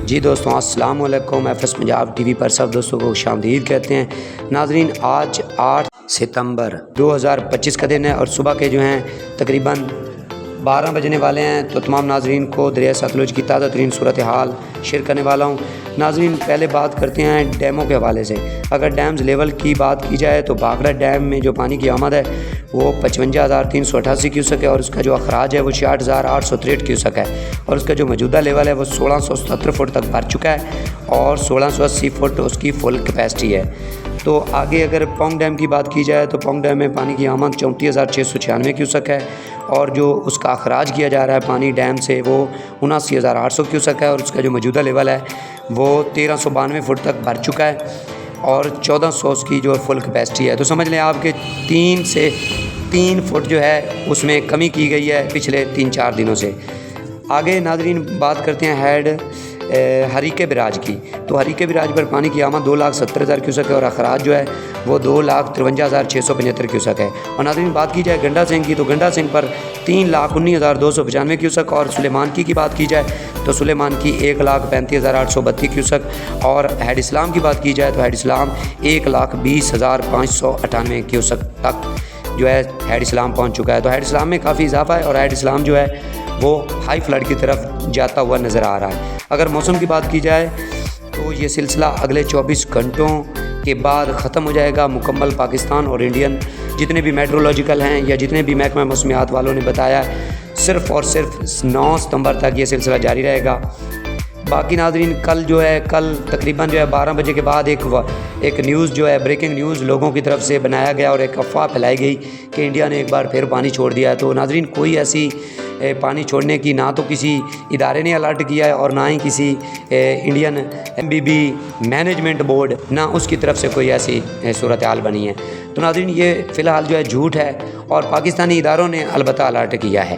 جی دوستوں السلام علیکم، ایف پنجاب ٹی وی پر سب دوستوں کو خوش آمدید کہتے ہیں۔ ناظرین آج 8 ستمبر 2025 کا دن ہے اور صبح کے جو ہیں تقریباً 12 بجنے والے ہیں، تو تمام ناظرین کو دریائے ستلج کی تازہ ترین صورتحال شیئر کرنے والا ہوں۔ ناظرین پہلے بات کرتے ہیں ڈیموں کے حوالے سے۔ اگر ڈیمز لیول کی بات کی جائے تو بھاکھڑا ڈیم میں جو پانی کی آمد ہے وہ 55,388 کیوسک ہے اور اس کا جو اخراج ہے وہ 66,863 کیوسک ہے اور اس کا جو موجودہ لیول ہے وہ 1677 فٹ تک بھر چکا ہے اور 1680 فٹ اس کی فل کیپیسٹی ہے۔ تو آگے اگر پونگ ڈیم کی بات کی جائے تو پونگ ڈیم میں پانی کی آمد 34,696 کیوسک ہے اور جو اس کا اخراج کیا جا رہا ہے پانی ڈیم سے وہ 79,800 کیوسک ہے اور اس کا جو موجودہ لیول ہے وہ 1392 فٹ تک بھر چکا ہے اور 1400 اس کی جو فل کیپیسٹی ہے۔ تو سمجھ لیں آپ کہ 3 فٹ جو ہے اس میں کمی کی گئی ہے پچھلے 3-4 دنوں سے۔ آگے ناظرین بات کرتے ہیں ہیڈ ہریکے براج کی۔ تو ہریکے براج پر پانی کی آمد 2,70,000 کیوسک ہے اور اخراج جو ہے وہ 2,53,675 کیوسک ہے۔ اور ناظرین بات کی جائے گنڈا سنگھ کی تو گنڈا سنگھ پر 3,19,295 کیوسک اور سلیمان کی بات کی جائے تو سلیمان کی 1,35,832 کیوسک اور ہیڈ اسلام کی بات کی جائے تو ہیڈ اسلام 1,20,598 کیوسک تک جو ہے ہیڈ اسلام پہنچ چکا ہے۔ تو ہیڈ اسلام میں کافی اضافہ ہے اور ہیڈ اسلام جو ہے وہ ہائی فلڈ کی طرف جاتا ہوا نظر آ رہا ہے۔ اگر موسم کی بات کی جائے تو یہ سلسلہ اگلے 24 گھنٹوں کے بعد ختم ہو جائے گا مکمل۔ پاکستان اور انڈین جتنے بھی میٹرولوجیکل ہیں یا جتنے بھی محکمہ موسمیات والوں نے بتایا ہے صرف اور صرف 9 ستمبر تک یہ سلسلہ جاری رہے گا۔ باقی ناظرین کل تقریباً جو ہے 12 بجے کے بعد ایک نیوز جو ہے بریکنگ نیوز لوگوں کی طرف سے بنایا گیا اور ایک افواہ پھیلائی گئی کہ انڈیا نے ایک بار پھر پانی چھوڑ دیا ہے۔ تو ناظرین کوئی ایسی پانی چھوڑنے کی نہ تو کسی ادارے نے الرٹ کیا ہے اور نہ ہی کسی انڈین MBB مینجمنٹ بورڈ نہ اس کی طرف سے کوئی ایسی صورتحال بنی ہے۔ تو ناظرین یہ فی الحال جو ہے جھوٹ ہے اور پاکستانی اداروں نے البتہ الرٹ کیا ہے۔